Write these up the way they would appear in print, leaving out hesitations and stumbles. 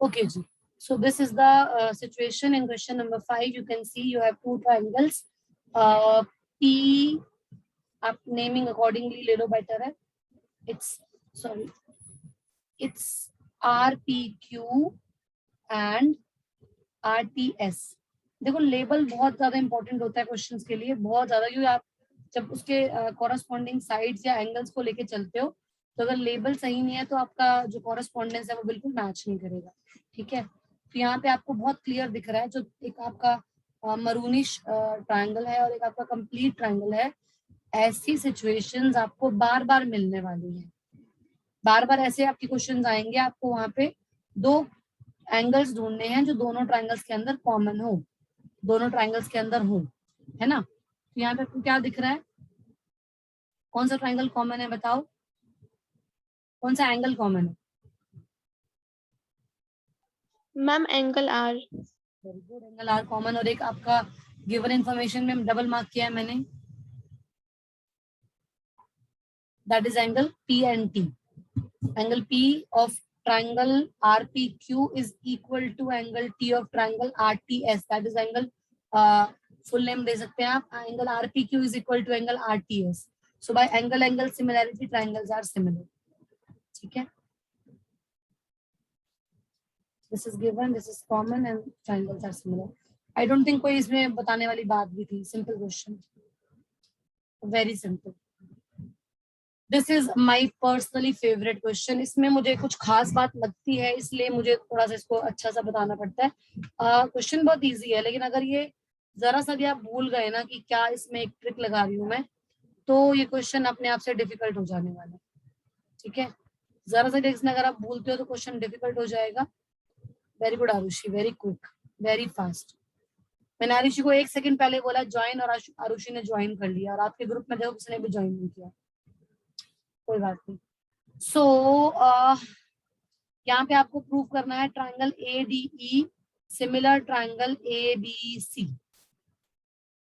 Okay, ji. So this is the situation in question number 5. You can see you have two triangles. P, आप naming accordingly ले लो better है. It's RPQ and RTS. देखो label बहुत ज्यादा important होता है questions के लिए, बहुत ज्यादा, क्योंकि आप जब उसके कॉरस्पॉन्डिंग साइड्स या एंगल्स को लेके चलते हो तो अगर लेबल सही नहीं है तो आपका जो कॉरस्पॉन्डेंस है वो बिल्कुल मैच नहीं करेगा. ठीक है, तो यहाँ पे आपको बहुत क्लियर दिख रहा है, जो एक आपका मरूनिश ट्रायंगल है और एक आपका कंप्लीट ट्रायंगल है. ऐसी सिचुएशंस आपको बार बार मिलने वाली हैं, बार बार ऐसे आपके क्वेश्चंस आएंगे. आपको वहां पे दो एंगल्स ढूंढने हैं जो दोनों ट्रायंगल्स के अंदर कॉमन हो, दोनों ट्रायंगल्स के अंदर हो, है ना. तो यहाँ पे आपको क्या दिख रहा है, कौन सा ट्रायंगल कॉमन है बताओ, कौन सा एंगल कॉमन है? Ma'am angle are. Very good, angle are common. और एक आपका गिवन इंफॉर्मेशन में डबल मार्क किया है मैंने, that is angle P and T. Angle P of triangle RPQ is equal to angle T of triangle RTS. That is angle full name दे सकते हैं आप. Angle RPQ is equal to angle RTS. So by angle similarity triangles are similar. ठीक है, this is given, this is common and triangles are similar. I don't think कोई इसमें बताने वाली बात भी थी. Simple question, very simple. This is my personally favourite question. इसमें मुझे कुछ खास बात लगती है इसलिए मुझे थोड़ा सा इसको अच्छा सा बताना पड़ता है. क्वेश्चन बहुत इजी है, लेकिन अगर ये जरा सा भी आप भूल गए ना कि क्या इसमें एक ट्रिक लगा रही हूँ मैं, तो ये क्वेश्चन अपने आप से डिफिकल्ट हो जाने वाला है. ठीक है, जरा सा ट्रिक्स में अगर आप भूलते हो तो क्वेश्चन डिफिकल्ट हो जाएगा. Very good Arushi, very quick, very fast. मैंने आरुषि को 1 सेकंड पहले बोला ज्वाइन और आरुषि ने ज्वाइन कर लिया, और आपके ग्रुप में देखो किसी ने भी ज्वाइन नहीं किया. कोई बात नहीं. सो यहाँ पे आपको प्रूव करना है triangle ADE similar triangle ABC.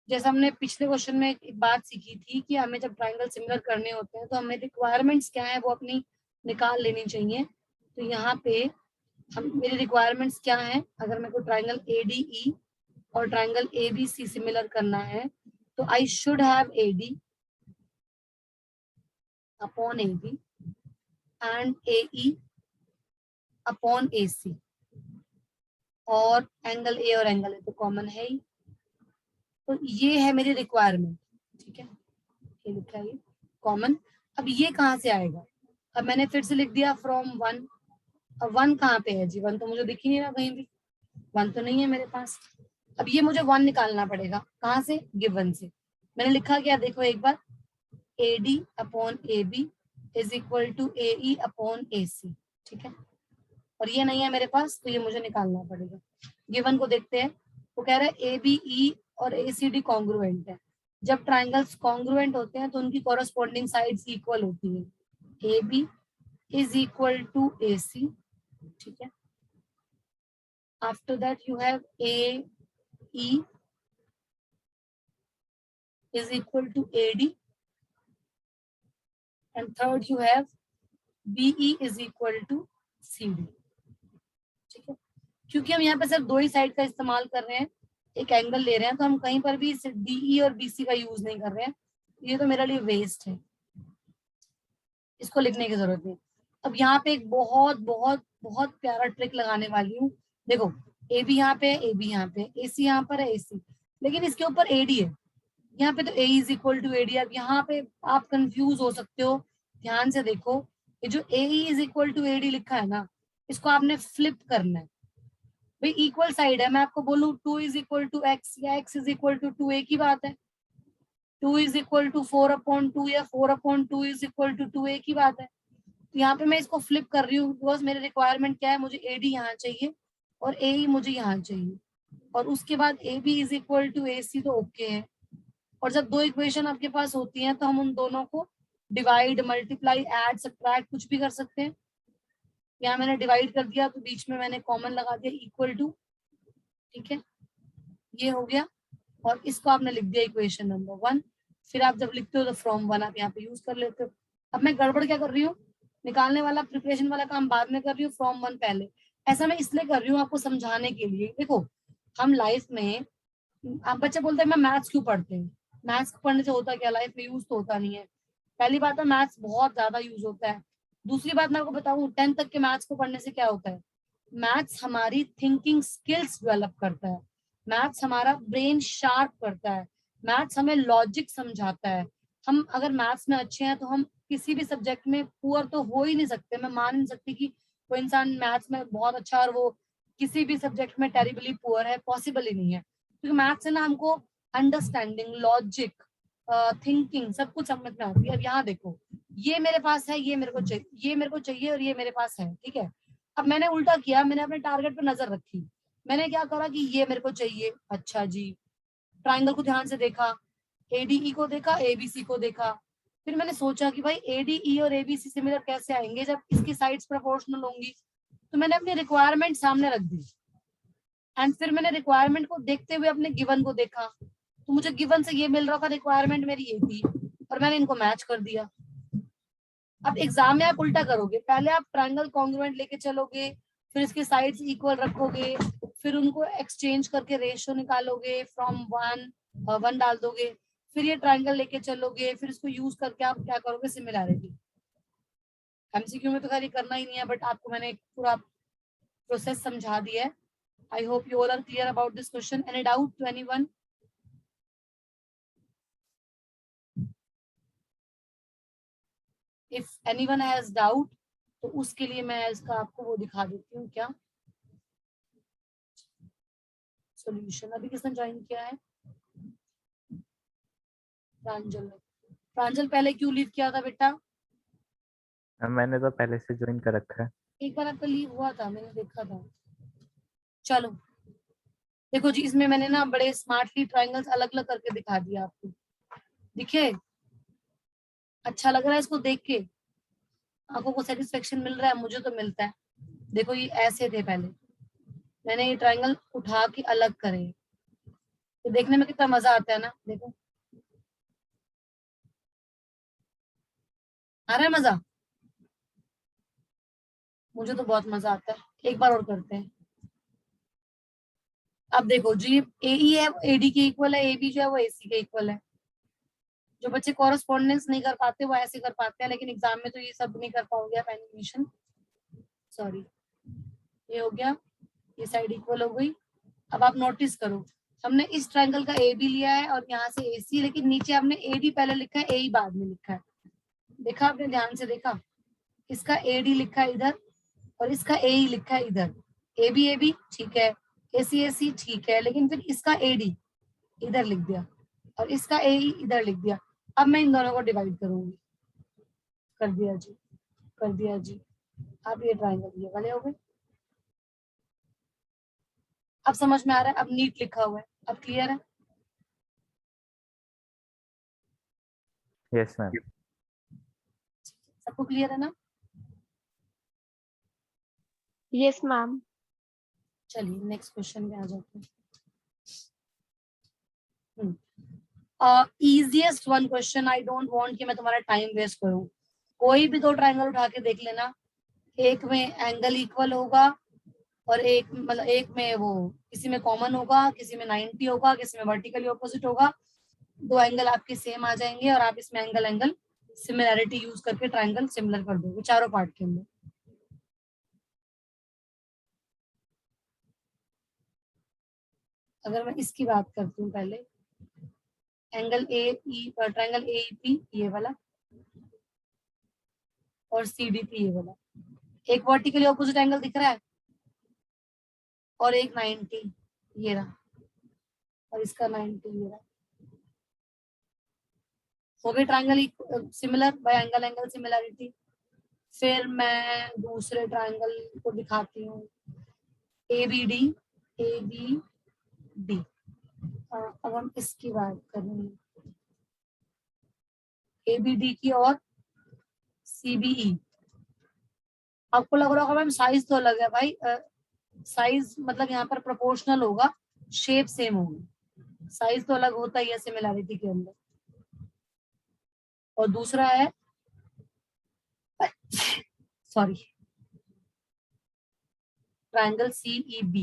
जैसे हमने पिछले क्वेश्चन में एक बात सीखी थी कि हमें जब ट्रायंगल सिमिलर करने होते हैं तो हमें रिक्वायरमेंट्स क्या है वो अपनी निकाल लेनी चाहिए. तो यहाँ पे मेरी रिक्वायरमेंट्स क्या है, अगर मेरे को ट्रायंगल ADE और ट्रायंगल ABC सिमिलर करना है तो I should have AD upon AB and AE upon AC. और एंगल A और एंगल A तो कॉमन है ही, तो ये है मेरी रिक्वायरमेंट. ठीक है, ये लिखा है कॉमन. अब ये कहाँ से आएगा, अब मैंने फिर से लिख दिया फ्रॉम 1. अब 1 कहाँ पे है जी, 1 तो मुझे दिख ही नहीं रहा कहीं भी, 1 तो नहीं है मेरे पास. अब ये मुझे 1 निकालना पड़ेगा कहाँ से, गिवन से. मैंने लिखा क्या देखो एक बार, AD upon AB is equal to AE upon AC. ठीक है, और ये नहीं है मेरे पास तो ये मुझे निकालना पड़ेगा. गिवन को देखते हैं, वो कह रहा है ABE और ACD कॉन्ग्रुएंट है. जब ट्राइंगल्स कॉन्ग्रुएंट होते हैं तो उनकी कॉरस्पॉन्डिंग साइड्स इक्वल होती है. AB is equal to AC. ठीक है, after that you have AE is equal to AD and third you have BE is equal to CD. ठीक है, क्योंकि हम यहाँ पे सिर्फ 2 ही साइड का इस्तेमाल कर रहे हैं, एक एंगल ले रहे हैं, तो हम कहीं पर भी DE और BC का यूज नहीं कर रहे हैं. ये तो मेरे लिए वेस्ट है, इसको लिखने की जरूरत नहीं. अब यहाँ पे एक बहुत बहुत बहुत प्यारा ट्रिक लगाने वाली हूँ. देखो AB यहाँ पे है, AB यहाँ पे, AC यहाँ पर है, AC, लेकिन इसके ऊपर AD है. यहाँ पे तो A is equal to AD. अब यहाँ पे आप कंफ्यूज हो सकते हो, ध्यान से देखो, ये जो AE is equal to AD लिखा है ना, इसको आपने फ्लिप करना है. भाई इक्वल साइड है, मैं आपको बोलूं 2 इज इक्वल टू x या x इज इक्वल टू 2, एक ही बात है. 2 इज इक्वल टू 4/2 या 4/2 इज इक्वल टू 2, एक ही बात है. तो यहाँ पे मैं इसको फ्लिप कर रही हूँ बिकॉज मेरे रिक्वायरमेंट क्या है, मुझे AD यहाँ चाहिए और AE मुझे यहाँ चाहिए, और उसके बाद AB is equal to AC तो ओके है. और जब 2 इक्वेशन आपके पास होती हैं तो हम उन दोनों को डिवाइड, मल्टीप्लाई, ऐड, सब्ट्रैक्ट कुछ भी कर सकते हैं. यहाँ मैंने डिवाइड कर दिया तो बीच में मैंने कॉमन लगा दिया इक्वल टू. ठीक है, ये हो गया, और इसको आपने लिख दिया इक्वेशन नंबर 1. फिर आप जब लिखते हो तो फ्रॉम 1 आप यहाँ पे यूज कर लेते हो. अब मैं गड़बड़ क्या कर रही हूँ, निकालने वाला प्रिपरेशन वाला काम बाद में कर रही हूँ, फ्रॉम वन पहले। ऐसा मैं इसलिए कर रही हूँ आपको समझाने के लिए। देखो हम लाइफ में, आप बच्चे बोलते हैं मैं मैथ्स क्यों पढ़ते हैं, मैथ्स पढ़ने से होता क्या, लाइफ में यूज तो होता नहीं है। पहली बात है मैथ्स बहुत ज्यादा यूज होता है। दूसरी बात मैं आपको बताऊं 10th तक के मैथ्स को पढ़ने से क्या होता है, मैथ्स हमारी थिंकिंग स्किल्स डेवलप करता है, मैथ्स हमारा ब्रेन शार्प करता है, मैथ्स हमें लॉजिक समझाता है। हम अगर मैथ्स में अच्छे हैं तो हम किसी भी सब्जेक्ट में पुअर तो हो ही नहीं सकते। मैं मान नहीं सकती कि कोई इंसान मैथ्स में बहुत अच्छा और वो किसी भी सब्जेक्ट में टेरिबली पुअर है, पॉसिबल ही नहीं है। क्योंकि मैथ्स से ना हमको अंडरस्टैंडिंग, लॉजिक, थिंकिंग सब कुछ समझ में आती है। अब यहाँ देखो, ये मेरे पास है, ये मेरे को चाहिए, ये मेरे को चाहिए और ये मेरे पास है, ठीक है। अब मैंने उल्टा किया, मैंने अपने टारगेट पर नजर रखी। मैंने क्या करा कि ये मेरे को चाहिए, अच्छा जी, ट्राइंगल को ध्यान से देखा, एडीई को देखा, एबीसी को देखा। फिर मैंने सोचा कि भाई एडीई और एबीसी सिमिलर कैसे आएंगे जब इसकी साइड्स प्रोपोर्शनल होंगी। तो मैंने अपनी रिक्वायरमेंट सामने रख दी एंड फिर मैंने रिक्वायरमेंट को देखते हुए अपने गिवन को देखा। तो मुझे गिवन से ये मिल रहा था, रिक्वायरमेंट मेरी ये थी और मैंने इनको मैच कर दिया। अब एग्जाम में आप उल्टा करोगे, पहले आप ट्रायंगल कॉन्ग्रुएंट लेके चलोगे, फिर इसके साइड्स इक्वल रखोगे, फिर उनको एक्सचेंज करके रेशियो निकालोगे, फ्रॉम वन वन डाल दोगे, फिर ये ट्रायंगल लेके चलोगे, फिर इसको यूज करके आप क्या करोगे, सिमिलैरिटी। एमसीक्यू में तो खाली करना ही नहीं है, बट आपको मैंने एक पूरा प्रोसेस समझा दिया है। I hope you all are clear about this question. Any doubt to anyone? If anyone has doubt तो उसके लिए मैं इसका आपको वो दिखा देती हूँ, क्या सॉल्यूशन। अभी किसने ज्वाइन किया है? प्रांजल ने। प्रांजल पहले क्यों लीव किया था बेटा? मैंने तो पहले से ज्वाइन कर रखा है। एक बार आपका लीव हुआ था, मैंने देखा था। चलो देखो जी, इसमें मैंने ना बड़े स्मार्टली ट्रायंगल्स अलग अलग करके दिखा दिया आपको। दिखे? अच्छा लग रहा है इसको देख के? आंखों को सेटिस्फेक्शन मिल रहा है? मुझे तो मिलता है। देखो ये ऐसे थे पहले, मैंने ये ट्रायंगल उठा के अलग करे। ये देखने में कितना मजा आता है ना, देखो आ रहा है मजा? मुझे तो बहुत मजा आता है। एक बार और करते हैं। अब देखो जी, एई है एडी के इक्वल है, एबी जो है वो एसी के इक्वल है। जो बच्चे कॉरेस्पॉन्डेंस नहीं कर पाते वो ऐसे कर पाते हैं, लेकिन एग्जाम में तो ये सब नहीं कर पाओगे आप एनिमेशन। सॉरी, ये हो गया, ये साइड इक्वल हो गई। अब आप नोटिस करो, हमने इस ट्रायंगल का ए बी लिया है और यहाँ से ए सी, लेकिन नीचे हमने ए डी पहले लिखा है, ए ई बाद में लिखा है। देखा आपने, ध्यान से देखा? इसका ए डी लिखा है इधर और इसका ए ई लिखा है इधर। ए बी ठीक है, ए सी ठीक है, लेकिन फिर इसका ए डी इधर लिख दिया और इसका ए ई इधर लिख दिया। अब मैं इन दोनों को डिवाइड करूंगी। कर दिया जी, कर दिया जी। अब ये ट्रायंगल ये वाले हो गए। अब समझ में आ रहा है? अब नीट लिखा हुआ है, अब क्लियर है? Yes ma'am. सबको क्लियर है ना? Yes, ma'am. चलिए नेक्स्ट क्वेश्चन में आ जाते हैं। Easiest one question, I don't want कि मैं तुम्हारा टाइम वेस्ट करूं। कोई भी दो ट्रायंगल उठा के देख लेना, एक में एंगल इक्वल होगा और एक मतलब एक में वो किसी में कॉमन होगा, किसी में 90 होगा, किसी में वर्टिकली ऑपोजिट होगा। दो एंगल आपके सेम आ जाएंगे और आप इसमें एंगल एंगल सिमिलैरिटी यूज करके ट्रायंगल सिमिलर कर दोगे चारों पार्ट के अंदर। अगर मैं इसकी बात करती हूँ पहले, angle A E triangle A E P ये वाला और सी डी पी ये वाला, एक वर्टिकली ऑपोजिट एंगल दिख रहा है और एक 90 ये रहा और इसका 90 ये रहा। हो गई triangle similar by angle angle similarity. फिर मैं दूसरे ट्रायंगल को दिखाती हूँ, A B D, A B D. अब हम इसकी बात करें, ए बी डी की और सी बी ई। आपको लग रहा होगा मैम साइज तो अलग है भाई, साइज मतलब यहाँ पर प्रोपोर्शनल होगा, शेप सेम होगी, साइज तो अलग होता ही है सिमिलैरिटी के अंदर। और दूसरा है सॉरी, ट्रायंगल CEB।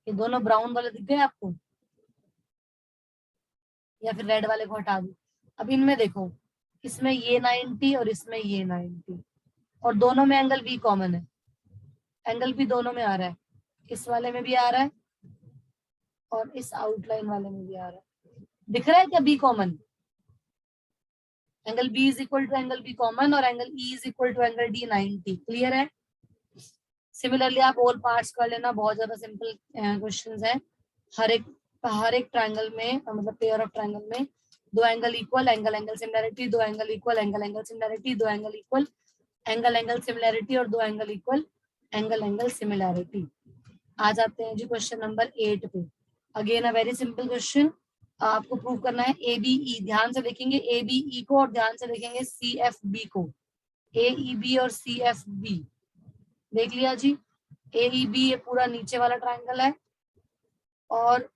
ये दोनों ब्राउन वाले दिख गए आपको, या फिर रेड वाले को हटा दूं? अब इनमें देखो, इसमें ये 90 और इसमें ये 90, और दोनों में एंगल बी कॉमन है। एंगल बी दोनों में आ रहा है, इस वाले में भी आ रहा है और इस आउटलाइन वाले में भी आ रहा है। दिख रहा है क्या B common? Angle B is equal to angle B common और angle E is equal to angle D 90। Clear है? सिमिलरली आप ऑल पार्ट्स कर लेना, बहुत ज्यादा सिंपल क्वेश्चंस है। हर एक ट्रायंगल में मतलब पेयर ऑफ ट्रायंगल में दो angle equal, angle angle similarity, दो angle equal, angle angle similarity, दो angle equal, angle angle similarity और दो angle equal, angle angle similarity. आ जाते हैं जी क्वेश्चन नंबर 8 पे। Again a very simple question, आपको प्रूव करना है ABE। ध्यान से देखेंगे ABE को और ध्यान से देखेंगे CFB को। AEB और CFB देख लिया जी। AEB ये पूरा नीचे वाला ट्रायंगल है और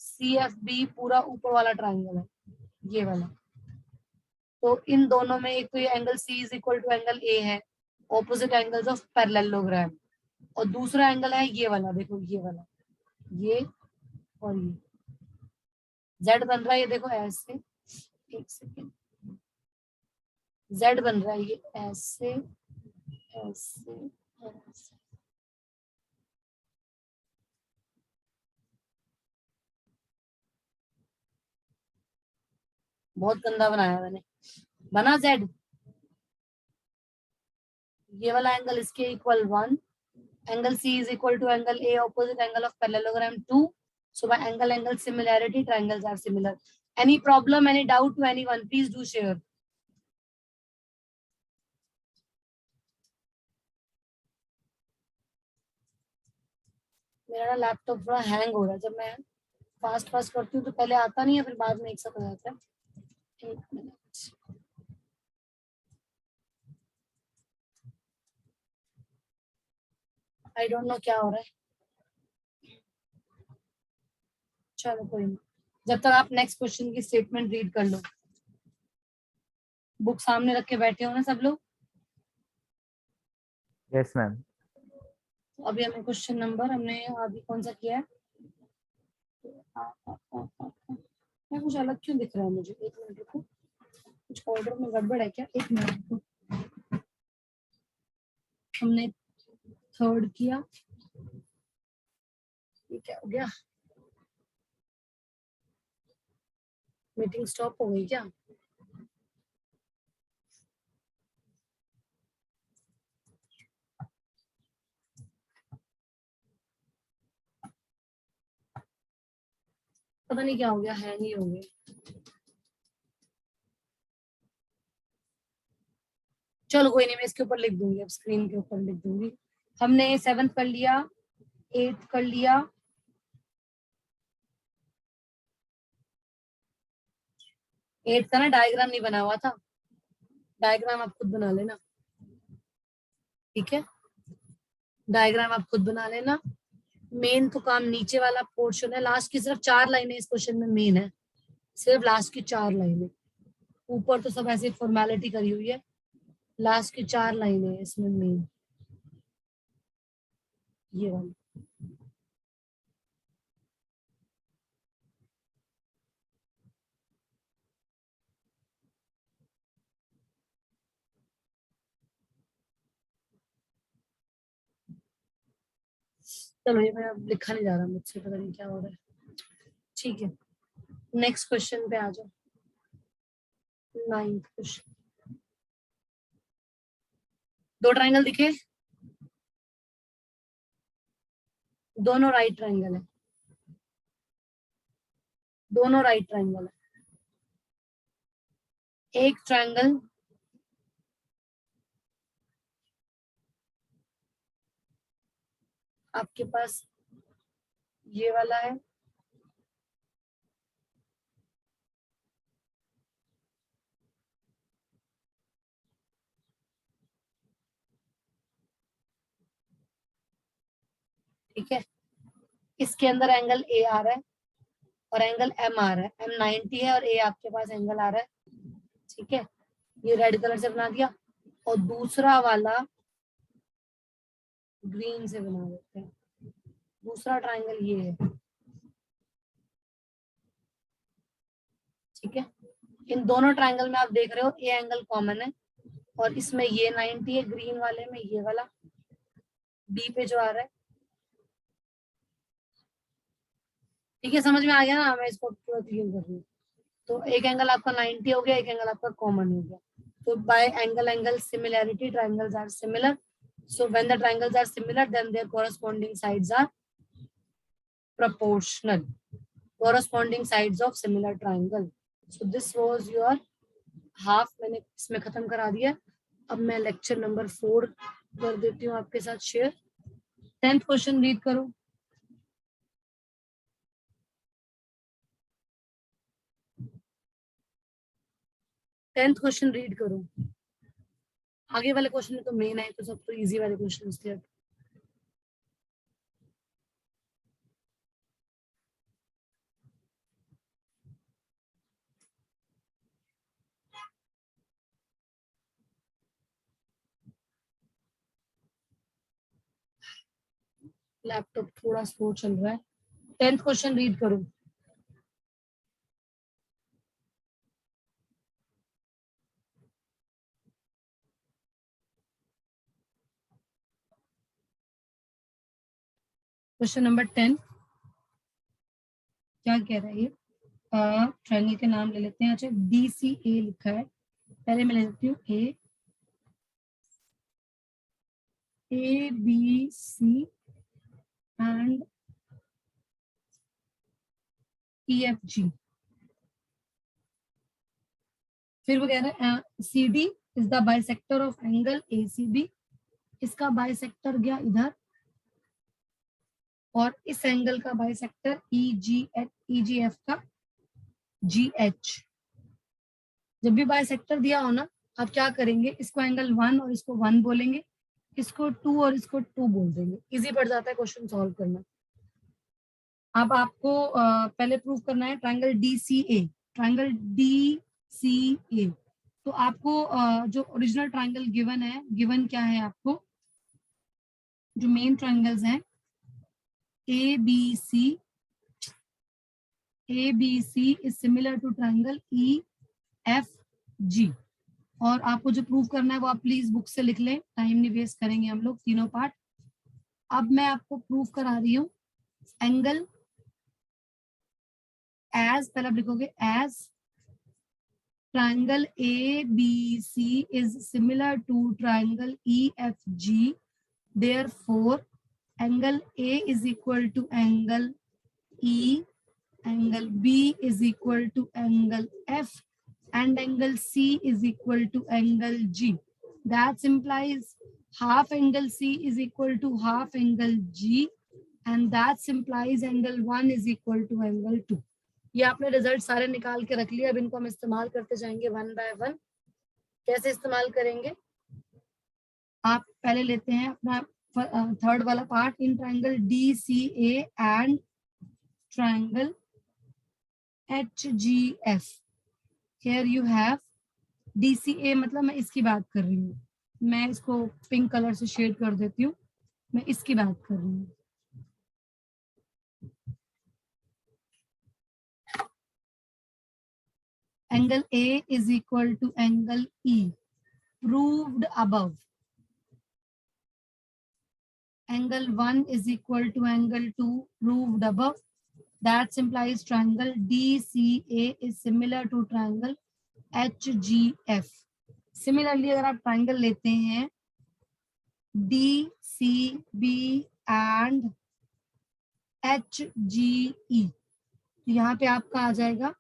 CFB पूरा ऊपर वाला ट्रायंगल है, ये वाला। तो इन दोनों में एक तो ये angle C is equal to angle A है, ऑपोजिट एंगल्स ऑफ पैरेललोग्राम। और दूसरा एंगल है ये वाला, देखो ये वाला, ये और ये Z बन रहा है, ये देखो ऐसे, एक सेकेंड, Z बन रहा है ये ऐसे ऐसे ऐसे। बहुत गंदा बनाया मैंने। बना Z, ये वाला एंगल इसके equal 1, angle C is equal to angle A, opposite angle of parallelogram 2। So by angle angle similarity, triangles are similar. Any problem, any doubt to anyone? Please do share. मेरा ना laptop थोड़ा hang हो रहा है, जब मैं fast fast करती हूँ तो पहले आता नहीं है, फिर बाद में एक साथ हो जाता है। एक मिनट, आई डोंट नो क्या हो रहा है। चलो कोई नहीं, जब तक आप नेक्स्ट क्वेश्चन की स्टेटमेंट रीड कर लो। बुक सामने रख के बैठे हो ना सब लोग? Yes ma'am. तो अभी हमें क्वेश्चन नंबर, हमने अभी कौन सा किया है? मैं कुछ अलग क्यों दिख रहा है मुझे? एक मिनट रुको, कुछ ऑर्डर में गड़बड़ है क्या? एक मिनट रुको। हमने थर्ड किया, ये क्या हो गया? मीटिंग स्टॉप हो गई क्या? पता नहीं क्या हो गया, हैंग ही हो गया। चलो कोई नहीं, मैं इसके ऊपर लिख दूंगी, अब स्क्रीन के ऊपर लिख दूंगी। हमने 7th कर लिया, 8th कर लिया, 8th का ना डायग्राम नहीं बना हुआ था, डायग्राम आप खुद बना लेना, ठीक है? डायग्राम आप खुद बना लेना। मेन तो काम नीचे वाला पोर्शन है, लास्ट की सिर्फ 4 लाइनें इस क्वेश्चन में मेन है, सिर्फ लास्ट की 4 लाइनें। ऊपर तो सब ऐसे फॉर्मेलिटी करी हुई है, लास्ट की 4 लाइनें इसमें मेन, ये वाली। चलो ये मैं अब लिखा नहीं जा रहा मुझसे, पता नहीं क्या हो रहा है। ठीक है, नेक्स्ट क्वेश्चन पे आ जाओ। 9th question. दो ट्रायंगल दिखे, दोनों राइट ट्रायंगल है, दोनों राइट ट्रायंगल है। एक ट्रायंगल आपके पास ये वाला है, ठीक है? इसके अंदर एंगल ए आ रहा है और एंगल एम आ रहा है, एम 90 है और ए आपके पास एंगल आ रहा है, ठीक है। ये रेड कलर से बना दिया और दूसरा वाला ग्रीन से बना देते हैं। दूसरा ट्राइंगल ये है, ठीक है। इन दोनों ट्राइंगल में आप देख रहे हो ए एंगल कॉमन है और इसमें ये 90 है, ग्रीन वाले में ये वाला बी पे जो आ रहा है, ठीक है। समझ में आ गया ना, मैं इसको पूरा क्लियर कर रही हूँ। तो एक एंगल आपका 90 हो गया, एक एंगल आपका कॉमन हो गया। तो by angle similarity triangles are similar, so when the triangles are similar then their corresponding sides are proportional, corresponding sides of similar triangle. So this was your half, मैंने इसमें खत्म करा दिया। अब मैं लेक्चर नंबर 4 कर देती हूँ आपके साथ शेयर। 10th क्वेश्चन रीड करो। टेंथ क्वेश्चन रीड करो। आगे वाले क्वेश्चन में तो मेन है, तो सब तो इजी वाले क्वेश्चन थे। लैपटॉप थोड़ा स्लो चल रहा है। 10th क्वेश्चन रीड करो। क्वेश्चन नंबर 10 क्या कह रहा है ये? ट्रायंगल के नाम ले लेते हैं। अच्छा, DCA लिखा है, पहले मैं ले लेती हूँ ABC एंड EFG। फिर वो कह रहा है CD is the bisector of angle ACB। इसका बाइसेक्टर गया इधर और इस एंगल का बाइसेक्टर EGF का GH। जब भी बाइसेक्टर दिया हो ना, आप क्या करेंगे, इसको एंगल 1 और इसको 1 बोलेंगे, इसको 2 और इसको 2 बोल देंगे। इजी पड़ जाता है क्वेश्चन सॉल्व करना। अब आपको पहले प्रूव करना है ट्रायंगल DCA। ट्रायंगल DCA, तो आपको जो ओरिजिनल ट्रायंगल गिवन है, गिवन क्या है आपको, जो मेन ट्रायंगल्स हैं ABC is similar to triangle EFG। और आपको जो प्रूव करना है वो आप प्लीज बुक से लिख लें, टाइम नहीं वेस्ट करेंगे हम लोग तीनों पार्ट। अब मैं आपको प्रूव करा रही हूँ एंगल एज, पहले आप लिखोगे as triangle ABC is similar to triangle EFG, therefore angle A is equal to angle E, angle B is equal to angle F, and angle C is equal to angle G. That implies half angle C is equal to half angle G, and that implies angle 1 is equal to angle 2. ये आपने result सारे निकाल के रख लिए। अब इनको हम इस्तेमाल करते जाएंगे 1 बाय 1। कैसे इस्तेमाल करेंगे, आप पहले लेते हैं अपना थर्ड वाला part, in triangle DCA and triangle HGF। Here you have DCA, मतलब मैं इसकी बात कर रही हूँ, मैं इसको पिंक कलर से शेड कर देती हूँ, मैं इसकी बात कर रही हूँ। Angle A is equal to angle E, proved above. Angle 1 is equal to angle 2, proved above. That implies triangle DCA is similar to triangle HGF. Similarly, अगर आप triangle लेते हैं DCB and HGE, तो यहाँ पे आपका आ जाएगा,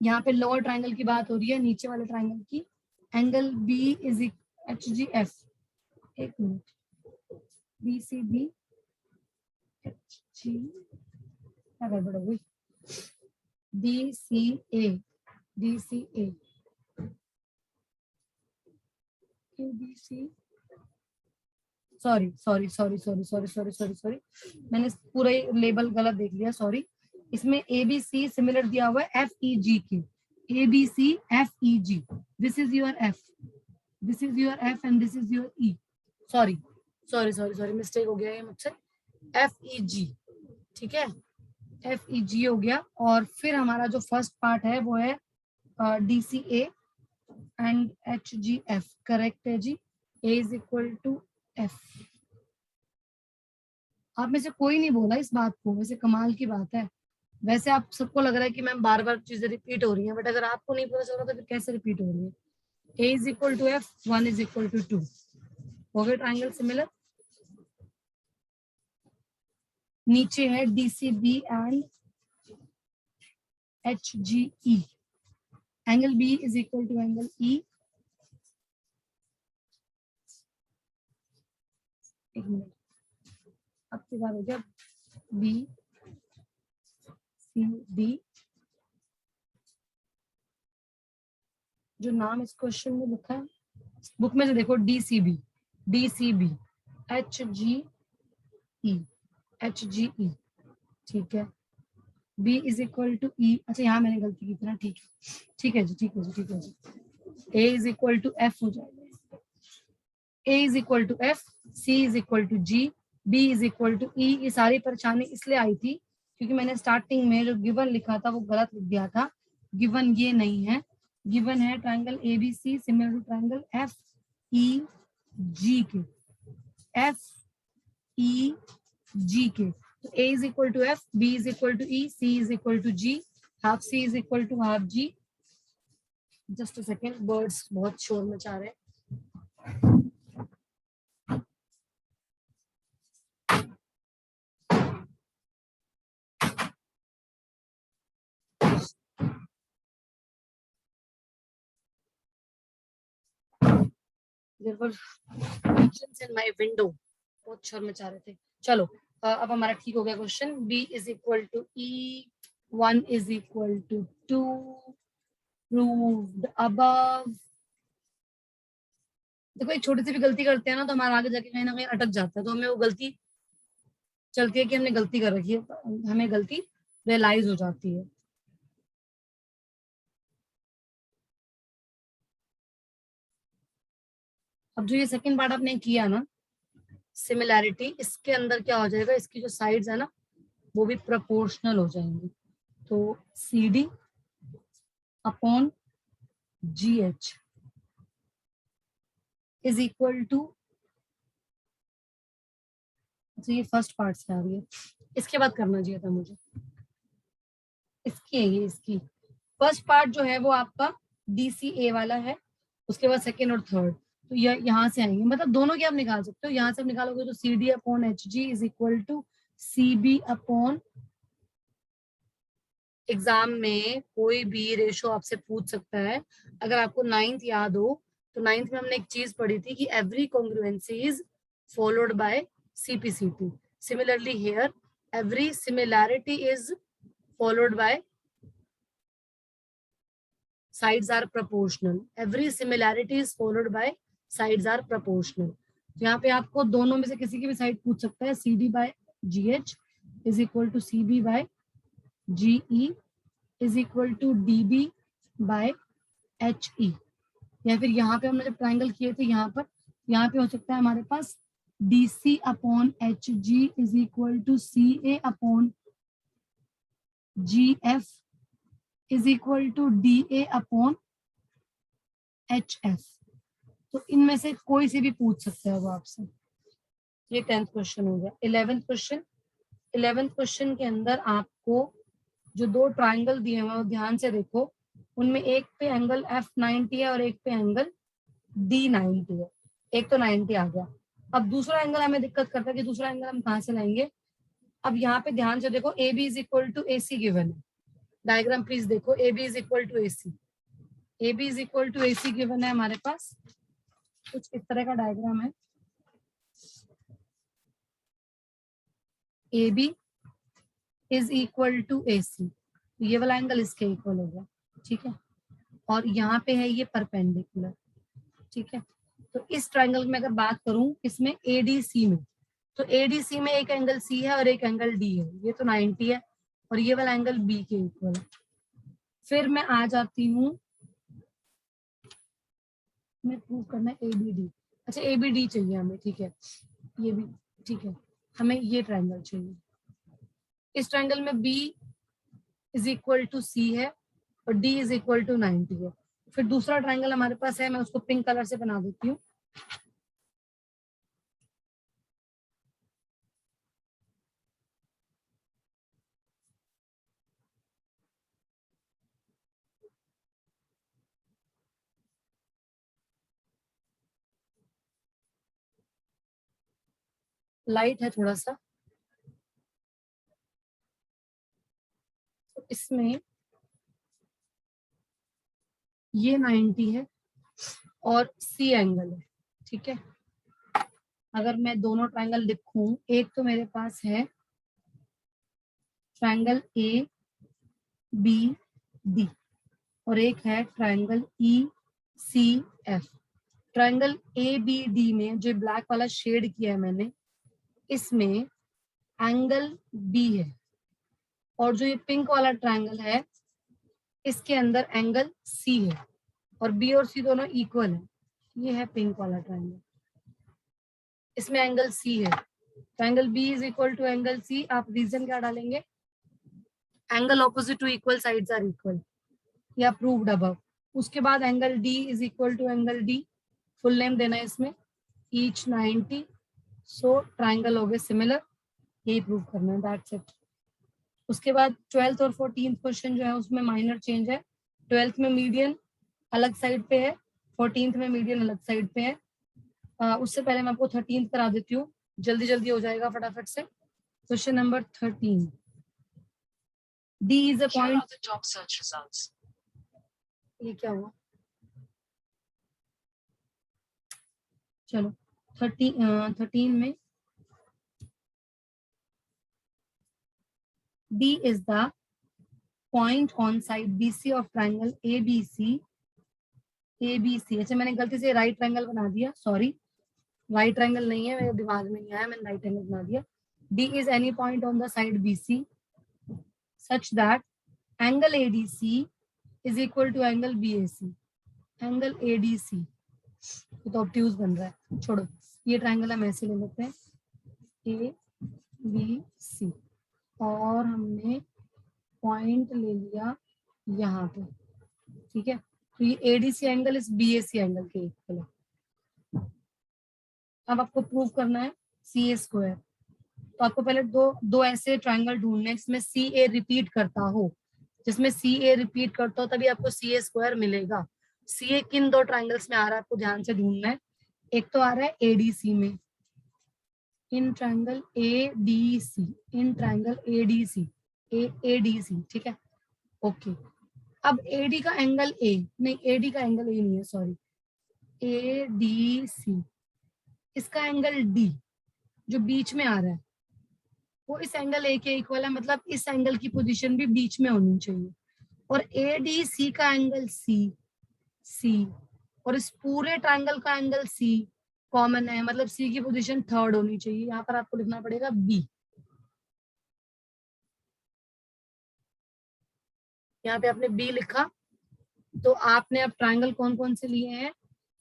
यहाँ पे लोअर ट्रायंगल की बात हो रही है, नीचे वाले ट्रायंगल की, एंगल B इज HGF। एक मिनट, BCB HG क्या गड़बड़ हो गई, DCA ABC ABC, sorry sorry sorry sorry sorry sorry sorry sorry, मैंने पूरा लेबल गलत देख लिया, सॉरी। इसमें ए बी सी सिमिलर दिया हुआ है एफ ई जी के, A B C F E G, this is your F, this is your F and this is your E, sorry sorry sorry sorry, mistake हो गया ये मुझसे, F E जी, ठीक है, एफ ई जी हो गया। और फिर हमारा जो फर्स्ट पार्ट है वो है D C A and H G F, correct है जी, A is equal to F. आप में से कोई नहीं बोला इस बात को, वैसे कमाल की बात है। वैसे आप सबको लग रहा है कि मैम बार बार चीजें रिपीट हो रही हैं, बट अगर आपको नहीं पता चल रहा तो फिर कैसे रिपीट हो रही है। A is equal to F, 1 is equal to 2, हो गए ट्राइंगल सिमिलर। नीचे है D C B and H G E, angle B is equal to angle E, एक मिनट, अब की बार हो गया बी सी डी, जो नाम इस क्वेश्चन में लिखा है बुक में से देखो, D C B H G E, H G E, ठीक है, B is equal to E, अच्छा यहाँ मैंने गलती की थी ना, ठीक है ठीक है जी, ठीक है जी, ठीक है जी, A is equal to F हो जाएगा, A is equal to F, C is equal to G, B is equal to E. ये सारी परेशानी इसलिए आई थी क्योंकि मैंने स्टार्टिंग में जो गिवन लिखा था वो गलत लिख दिया था। गिवन ये नहीं है, गिवन है triangle A B C similar to triangle F E G K, F E G K, तो A is equal to F, B is equal to E, C is equal to G, half C is equal to half G. Just a second, birds बहुत शोर मचा रहे हैं। There were pigeons in my window, बहुत शोर मचा रहे थे। चलो अब हमारा ठीक हो गया question. B is equal to E, 1 is equal to 2, proved above। देखो एक छोटी सी भी गलती करते हैं ना तो हमारा आगे जाके कहीं ना कहीं अटक जाता है, तो हमें वो गलती चलती है कि हमने गलती कर रखी है, हमें गलती रियलाइज हो जाती है। अब जो ये सेकंड पार्ट आपने किया ना, सिमिलैरिटी, इसके अंदर क्या हो जाएगा, इसकी जो साइड्स है ना वो भी प्रोपोर्शनल हो जाएंगी। तो C D upon G H is equal to, तो ये फर्स्ट पार्ट से आ रही है, इसके बाद करना चाहिए था मुझे, इसकी है ये, इसकी फर्स्ट पार्ट जो है वो आपका डी सी ए वाला है, उसके बाद सेकेंड और थर्ड, तो ये यहाँ से आएंगे, मतलब दोनों के आप निकाल सकते हो। यहाँ से आप निकालोगे तो C D upon H G is equal to C B upon, exam में कोई भी रेशो आपसे पूछ सकता है। अगर आपको 9th याद हो तो 9th में हमने एक चीज पढ़ी थी कि every congruency is followed by CP/CP। Similarly here every similarity is followed by sides are proportional, every similarity is followed by sides are proportional। तो यहाँ पे आपको दोनों में से किसी की भी साइड पूछ सकता है, CD by GH is equal to CB by GE is equal to DB by HE। या फिर यहाँ पे हमने जब ट्राइंगल किए थे यहाँ पे हो सकता है हमारे पास DC upon HG is equal to CA upon GF is equal to DA upon HF। तो इनमें से कोई से भी पूछ सकता है वो आपसे। ये 10th क्वेश्चन हो गया। 11th क्वेश्चन के अंदर आपको जो दो ट्राइंगल दिए हुए हैं ध्यान से देखो, उनमें एक पे एंगल F90 है और एक पे एंगल D90 है। एक तो 90 आ गया, अब दूसरा एंगल हमें दिक्कत करता है कि दूसरा एंगल हम कहाँ से लाएंगे। अब यहाँ पे ध्यान से देखो, AB is equal to AC given है, डायग्राम प्लीज देखो, AB is equal to AC, AB is equal to AC given है हमारे पास, कुछ इस तरह का डायग्राम है। AB is equal to AC, ये वाला एंगल इसके इक्वल हो गया, ठीक है, और यहाँ पे है ये परपेंडिकुलर, ठीक है। तो इस ट्रायंगल में अगर बात करूं इसमें एडीसी में, तो एडीसी में एक एंगल सी है और एक एंगल डी है, ये तो 90 है और ये वाला एंगल बी के इक्वल है। फिर मैं आ जाती हूँ, मैं प्रूव करना है एबीडी। अच्छा एबीडी चाहिए हमें, ठीक है, ये भी ठीक है, हमें ये ट्रायंगल चाहिए। इस ट्रायंगल में बी इज इक्वल टू सी है और डी इज इक्वल टू 90 है। फिर दूसरा ट्रायंगल हमारे पास है, मैं उसको पिंक कलर से बना देती हूँ। लाइट है थोड़ा सा, तो इसमें ये 90 है और सी एंगल है, ठीक है। अगर मैं दोनों ट्रायंगल लिखूं, एक तो मेरे पास है ट्रायंगल ए बी डी और एक है triangle E C F. Triangle A B D में जो ब्लैक वाला शेड किया है मैंने, इसमें एंगल बी है और जो ये पिंक वाला ट्रायंगल है इसके अंदर एंगल सी है और बी और सी दोनों इक्वल है। ये है पिंक वाला ट्रायंगल, इसमें एंगल सी है। Triangle B is equal to angle C. आप रीजन क्या डालेंगे? Angle opposite to equal sides are equal, या प्रूव्ड अबव। उसके बाद angle D is equal to angle D, full name देना है इसमें, ईच 90, सो ट्रायंगल हो गए सिमिलर, यही प्रूव करना है, दैट्स इट। उसके बाद 12th और 14th क्वेश्चन जो है उसमें माइनर चेंज है। 12th में मीडियन अलग साइड पे है, 14th में मीडियन अलग साइड पे है। उससे पहले मैं आपको 13th करा देती हूँ, जल्दी जल्दी हो जाएगा फटाफट से। Question number 13, D is a point। the top search results. ये क्या हुआ? चलो 13 में D is the point on side BC of triangle ABC। ABC, अच्छा मैंने गलती से राइट ट्रायंगल बना दिया, सॉरी, राइट ट्रायंगल नहीं है, मेरे दिमाग में नहीं आया, मैंने राइट ट्रायंगल बना दिया। D is any point on the side BC such that angle ADC is equal to angle BAC। Angle ADC तो ऑब्ट्यूज बन रहा है, छोड़ो, ये ट्रायंगल हम ऐसे ले लेते हैं ABC और हमने पॉइंट ले लिया यहाँ पे, ठीक है। तो ये ADC एंगल इस BAC एंगल के इक्वल है। अब आपको प्रूव करना है CA स्क्वायर, तो आपको पहले दो ऐसे ट्रायंगल ढूंढने हैं जिसमें CA रिपीट करता हो, जिसमें CA रिपीट करता हो तभी आपको CA स्क्वायर मिलेगा। CA किन दो ट्रायंगल्स में आ रहा है आपको ध्यान से ढूंढना है। एक तो आ रहा है ADC में, in triangle ADC, in triangle ADC, ADC, ठीक है, ओके। अब AD का एंगल A, नहीं AD का एंगल A नहीं है, सॉरी, ADC, इसका एंगल D जो बीच में आ रहा है वो इस एंगल A के इक्वल है, मतलब इस एंगल की पोजीशन भी बीच में होनी चाहिए। और ADC का एंगल C और इस पूरे ट्रायंगल का एंगल C कॉमन है, मतलब C की पोजीशन थर्ड होनी चाहिए। यहाँ पर आपको लिखना पड़ेगा B। यहाँ पे आपने B लिखा, तो आपने अब ट्रायंगल कौन कौन से लिए हैं?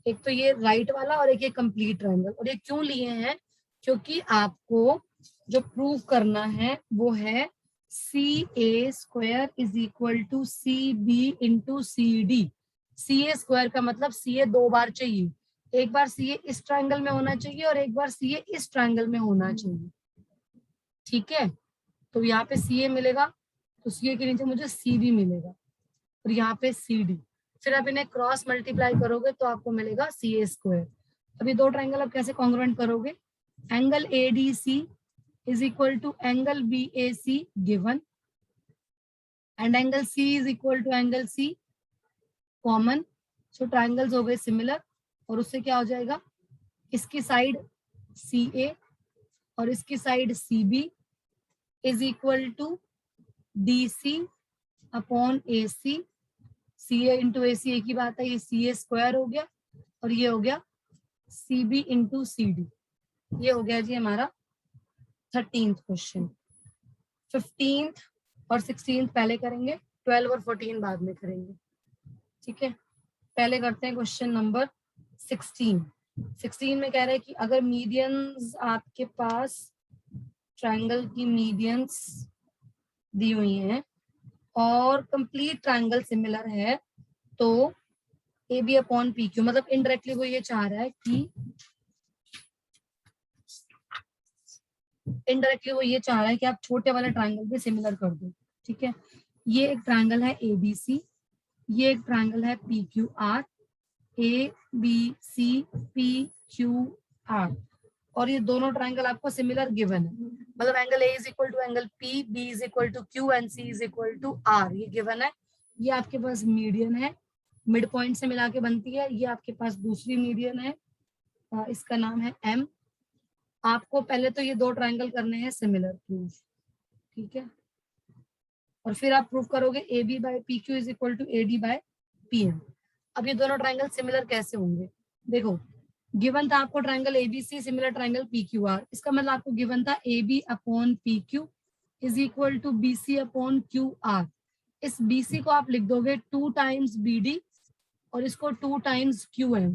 एक तो ये राइट वाला और एक ये कंप्लीट ट्रायंगल। और ये क्यों लिए हैं? क्योंकि आपको जो प्रूव करना है वो है CA square is equal to CB into CD। CA square का मतलब CA दो बार चाहिए, एक बार CA इस ट्रायंगल में होना चाहिए और एक बार CA इस ट्रायंगल में होना चाहिए, ठीक है। तो यहाँ पे CA मिलेगा तो CA के नीचे मुझे CB मिलेगा और यहाँ पे CD, फिर आप इन्हें क्रॉस मल्टीप्लाई करोगे तो आपको मिलेगा CA स्क्वायर। अभी दो ट्रायंगल आप कैसे कॉन्ग्रुएंट करोगे? Angle ADC is equal to angle BAC given and angle C is equal to angle C common, so triangles हो गए सिमिलर। और उससे क्या हो जाएगा, इसकी साइड CA और इसकी side CB is equal to DC upon AC। CA into AC एक ही बात है, ये CA स्क्वायर हो गया और ये हो गया CB इंटू CD। ये हो गया जी हमारा 13th क्वेश्चन। 15th और 16th पहले करेंगे, 12 और 14 बाद में करेंगे। ठीक है, पहले करते हैं क्वेश्चन नंबर 16। 16 में कह रहा है कि अगर मीडियंस आपके पास ट्रायंगल की मीडियंस दी हुई हैं और कंप्लीट ट्रायंगल सिमिलर है तो AB अपॉन PQ, मतलब इनडायरेक्टली वो ये चाह रहा है कि आप छोटे वाले ट्रायंगल भी सिमिलर कर दो। ठीक है, ये एक ट्रायंगल है ABC, ये एक ट्रायंगल है PQR, ABCPQR, और ये दोनों ट्रायंगल आपको सिमिलर गिवन है, मतलब angle A is equal to angle P, B is equal to Q and C is equal to R, ये गिवन है। ये आपके पास मीडियन है, मिड पॉइंट से मिला के बनती है। ये आपके पास दूसरी मीडियन है, इसका नाम है M। आपको पहले तो ये दो ट्रायंगल करने हैं सिमिलर प्रूफ, ठीक है, और फिर आप प्रूफ करोगे AB by PQ is equal to AD by PM। अब ये दोनों ट्रायंगल सिमिलर कैसे होंगे? देखो, गिवन था आपको triangle ABC similar triangle PQR, इसका मतलब आपको गिवन था AB upon PQ is equal to BC upon QR। इस BC को आप लिख दोगे 2 टाइम्स BD और इसको 2 टाइम्स QM।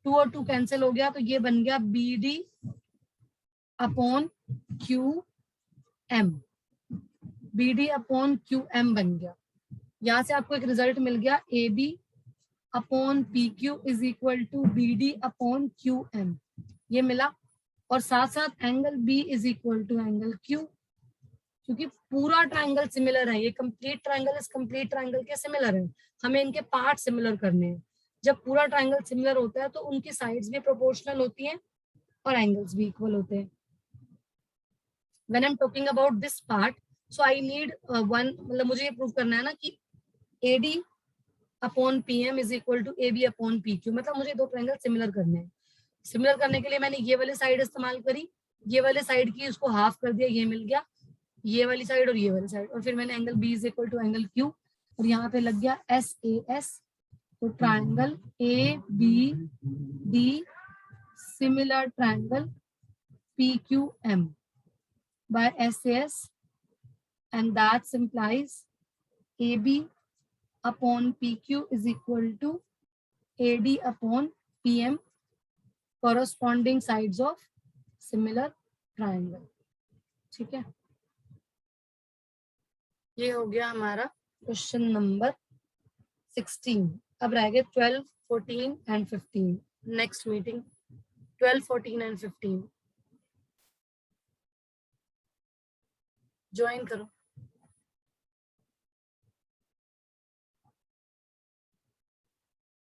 2 और 2 कैंसिल हो गया तो ये बन गया BD upon QM। BD upon QM बन गया। यहाँ से आपको एक रिजल्ट मिल गया, AB upon PQ is equal to BD upon QM, ये मिला। और साथ साथ angle B is equal to angle Q, क्योंकि पूरा ट्रायंगल सिमिलर है, ये कंप्लीट ट्रायंगल इस कंप्लीट ट्रायंगल के सिमिलर है, हमें इनके पार्ट सिमिलर करने हैं। जब पूरा ट्रायंगल सिमिलर होता है तो उनकी साइड्स भी प्रोपोर्शनल होती हैं और एंगल्स भी इक्वल होते हैं। When I'm talking about this part, so I need one, मतलब मुझे ये प्रूव करना है ना कि AD upon PM is equal to AB upon PQ, मतलब मुझे दो ट्रायंगल सिमिलर करने हैं। सिमिलर करने के लिए मैंने ये वाली साइड इस्तेमाल करी, ये वाली साइड की उसको हाफ कर दिया, ये मिल गया, ये वाली साइड और ये वाली साइड, और फिर मैंने angle B is equal to angle Q और यहाँ पे लग गया SAS। तो triangle ABD similar triangle PQM by SAS, and that implies AB upon PQ is equal to AD upon PM, corresponding sides of similar triangle। ठीक है, ये हो गया हमारा क्वेश्चन नंबर 16। अब रह गए 12, 14 and 15। Next meeting 12, 14 and 15 join करो।